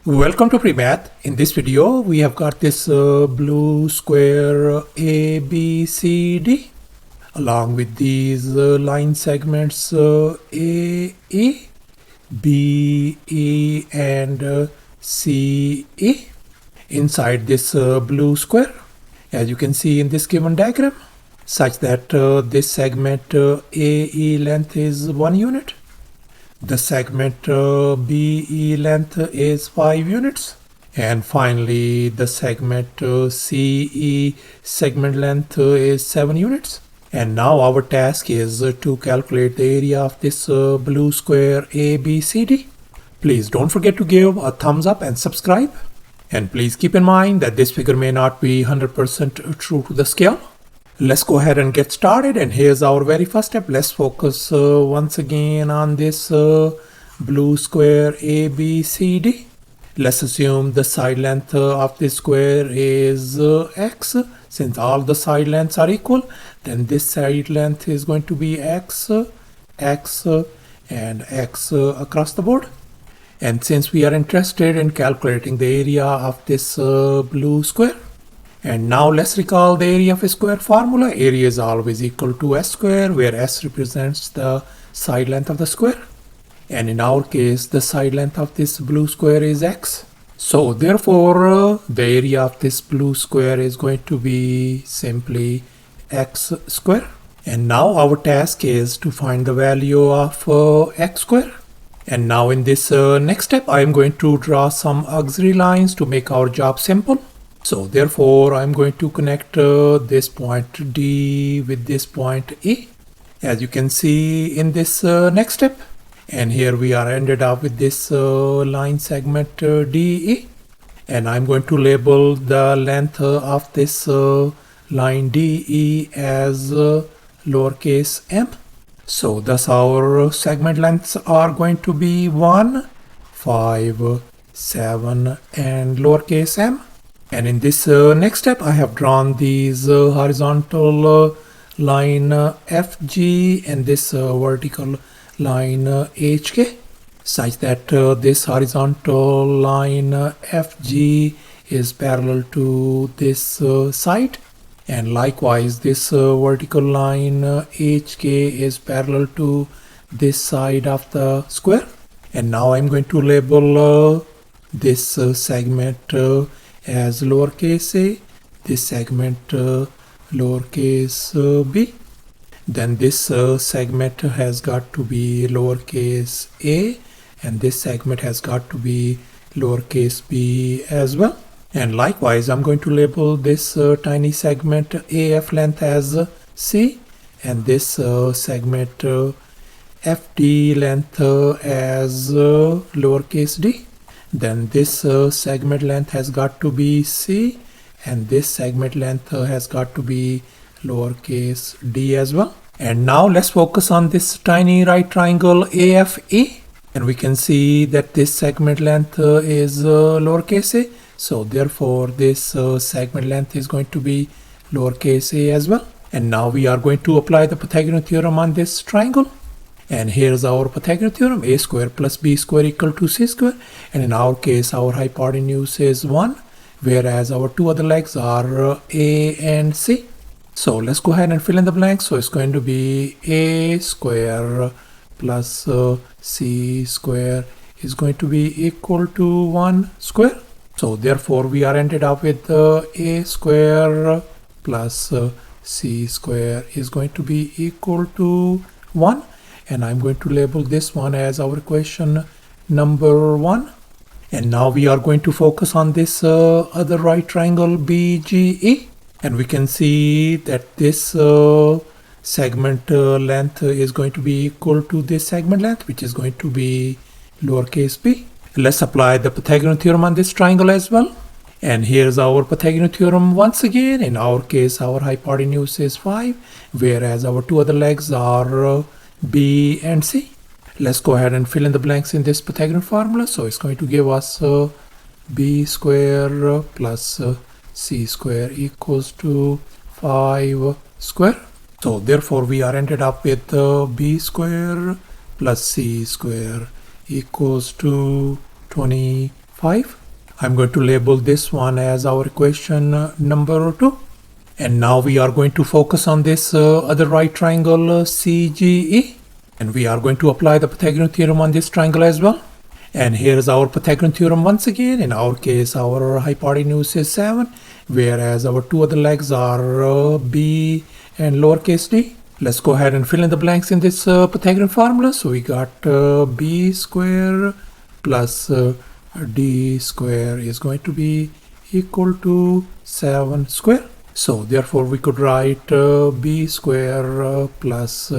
Welcome to PreMath. In this video, we have got this blue square A, B, C, D, along with these line segments A, E, B, E, and C, E inside this blue square, as you can see in this given diagram, such that this segment AE length is 1 unit. The segment BE length is 5 units. And finally, the segment CE segment length is 7 units. And now our task is to calculate the area of this blue square ABCD. Please don't forget to give a thumbs up and subscribe. And please keep in mind that this figure may not be 100% true to the scale. Let's go ahead and get started, and here's our very first step. Let's focus once again on this blue square ABCD. Let's assume the side length of this square is x. Since all the side lengths are equal, then this side length is going to be x, x, and x across the board. And since we are interested in calculating the area of this blue square, and now let's recall the area of a square formula. Area is always equal to s square, where s represents the side length of the square. And in our case, the side length of this blue square is x. So therefore, the area of this blue square is going to be simply x square. And now our task is to find the value of x square. And now in this next step, I am going to draw some auxiliary lines to make our job simple. So therefore, I'm going to connect this point D with this point E, as you can see in this next step. And here we are ended up with this line segment DE. And I'm going to label the length of this line DE as lowercase m. So thus our segment lengths are going to be 1, 5, 7, and lowercase m. And in this next step, I have drawn these horizontal line FG and this vertical line HK, such that this horizontal line FG is parallel to this side, and likewise this vertical line HK is parallel to this side of the square. And now I'm going to label this segment as lowercase a, this segment lowercase b. Then this segment has got to be lowercase a, and this segment has got to be lowercase b as well. And likewise, I'm going to label this tiny segment AF length as c, and this segment FD length as lowercase d. Then this segment length has got to be c, and this segment length has got to be lowercase d as well. And now let's focus on this tiny right triangle AFE, and we can see that this segment length is lowercase a. So therefore this segment length is going to be lowercase a as well. And now we are going to apply the Pythagorean theorem on this triangle. And here's our Pythagorean theorem: a square plus b square equal to c square. And in our case, our hypotenuse is 1, whereas our two other legs are a and c. So let's go ahead and fill in the blanks. So it's going to be a square plus c square is going to be equal to 1 square. So therefore, we are ended up with a square plus c square is going to be equal to 1. And I'm going to label this one as our equation number 1. And now we are going to focus on this other right triangle BGE. And we can see that this segment length is going to be equal to this segment length, which is going to be lowercase b. Let's apply the Pythagorean theorem on this triangle as well. And here's our Pythagorean theorem once again. In our case, our hypotenuse is 5, whereas our two other legs are b and c. Let's go ahead and fill in the blanks in this Pythagorean formula. So it's going to give us b square plus c square equals to 5 square. So therefore we are ended up with b square plus c square equals to 25 5. I'm going to label this one as our equation number 2. And now we are going to focus on this other right triangle CGE. And we are going to apply the Pythagorean theorem on this triangle as well. And here's our Pythagorean theorem once again. In our case, our hypotenuse is 7, whereas our two other legs are b and lowercase d. Let's go ahead and fill in the blanks in this Pythagorean formula. So we got b square plus d square is going to be equal to 7 square. So therefore we could write b square plus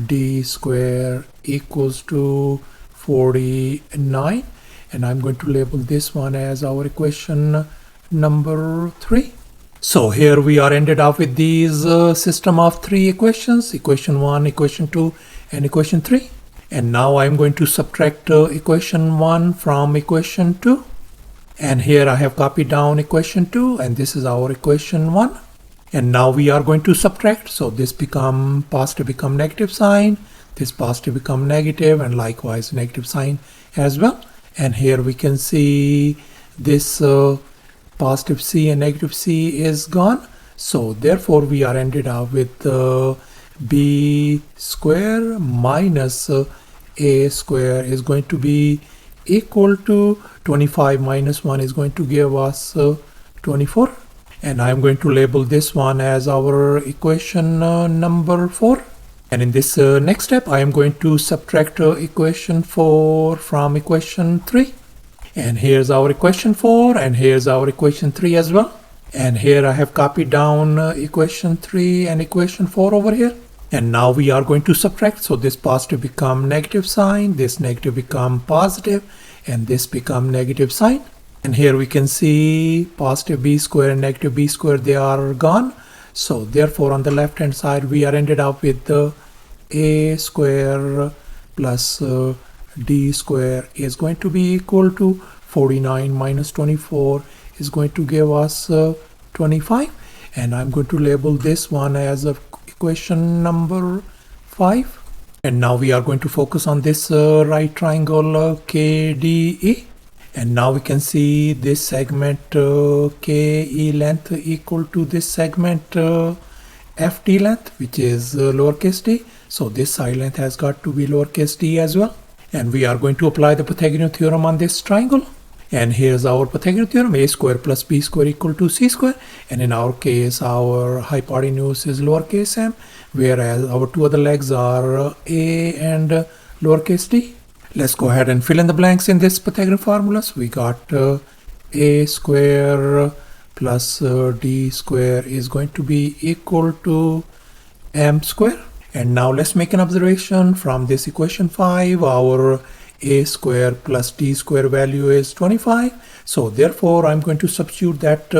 d square equals to 49, and I'm going to label this one as our equation number 3. So here we are ended up with these system of 3 equations, equation 1, equation 2 and equation 3. And now I'm going to subtract equation 1 from equation 2. And here I have copied down equation 2, and this is our equation 1. And now we are going to subtract. So this become positive become negative sign, this positive become negative, and likewise negative sign as well. And here we can see this positive c and negative c is gone. So therefore we are ended up with b square minus a square is going to be equal to 25 minus 1 is going to give us 24. And I'm going to label this one as our equation number 4. And in this next step, I am going to subtract equation 4 from equation 3. And here's our equation 4, and here's our equation 3 as well. And here I have copied down equation 3 and equation 4 over here. And now we are going to subtract. So this positive become negative sign, this negative become positive, and this become negative sign. And here we can see positive b square and negative b square, they are gone. So therefore on the left hand side we are ended up with a square plus d square is going to be equal to 49 minus 24 is going to give us 25. And I'm going to label this one as equation number 5. And now we are going to focus on this right triangle KDE. And now we can see this segment KE length equal to this segment FD length, which is lowercase d. So this side length has got to be lowercase d as well. And we are going to apply the Pythagorean theorem on this triangle. And here's our Pythagorean theorem, a square plus b square equal to c square. And in our case, our hypotenuse is lowercase m, whereas our two other legs are a and lowercase d. Let's go ahead and fill in the blanks in this Pythagorean formulas. We got a square plus d square is going to be equal to m square. And now let's make an observation from this equation 5. Our a square plus d square value is 25. So therefore I'm going to substitute that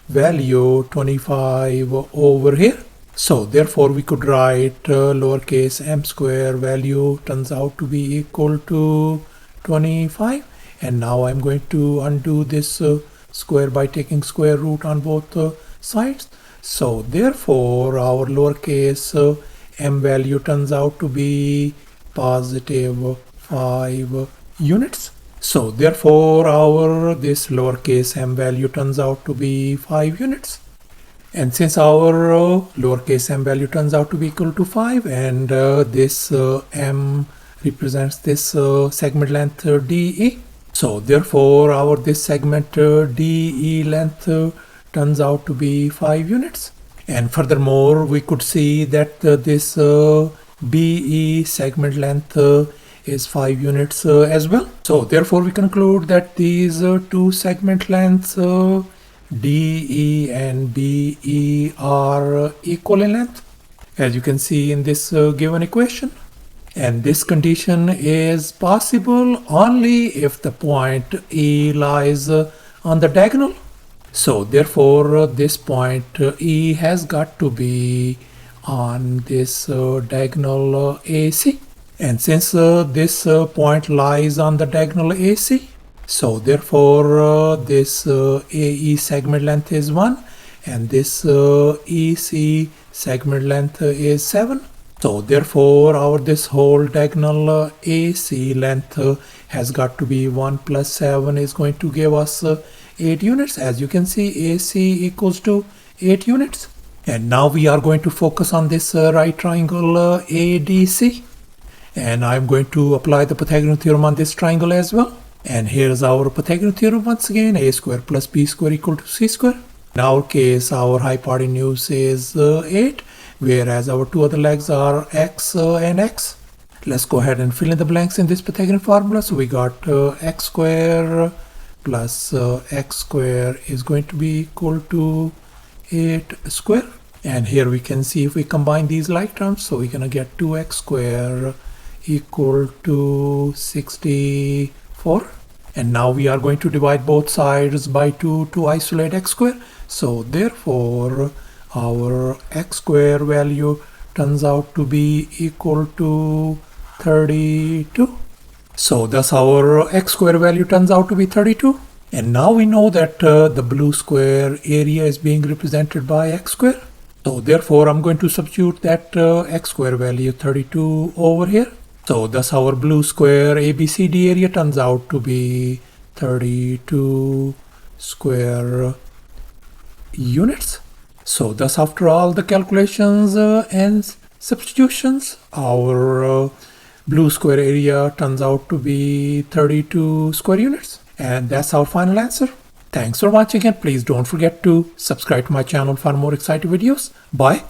value 25 over here. So therefore we could write lowercase m square value turns out to be equal to 25. And now I'm going to undo this square by taking square root on both sides. So therefore our lowercase m value turns out to be positive 5 units. So therefore our this lowercase m value turns out to be 5 units. And since our lowercase m value turns out to be equal to 5, and this m represents this segment length DE, so therefore our this segment DE length turns out to be 5 units. And furthermore, we could see that this BE segment length is 5 units as well. So therefore we conclude that these two segment lengths DE and BE are equal in length, as you can see in this given equation. And this condition is possible only if the point E lies on the diagonal. So therefore this point E has got to be on this diagonal AC. And since this point lies on the diagonal AC, so therefore this AE segment length is 1 and this EC segment length is 7. So therefore our this whole diagonal AC length has got to be 1 plus 7 is going to give us 8 units. As you can see, AC equals to 8 units. And now we are going to focus on this right triangle ADC. And I'm going to apply the Pythagorean theorem on this triangle as well. And here's our Pythagorean theorem once again: a square plus b square equal to c square. In our case, our hypotenuse is 8, whereas our two other legs are x and x. Let's go ahead and fill in the blanks in this Pythagorean formula. So we got x square plus x square is going to be equal to 8 square. And here we can see if we combine these like terms, so we're gonna get 2x square equal to 64. And now we are going to divide both sides by 2 to isolate x square. So therefore our x square value turns out to be equal to 32. So thus our x square value turns out to be 32. And now we know that the blue square area is being represented by x square. So therefore I'm going to substitute that x square value 32 over here. So thus our blue square ABCD area turns out to be 32 square units. So thus after all the calculations and substitutions, our blue square area turns out to be 32 square units. And that's our final answer. Thanks for watching, and please don't forget to subscribe to my channel for more exciting videos. Bye.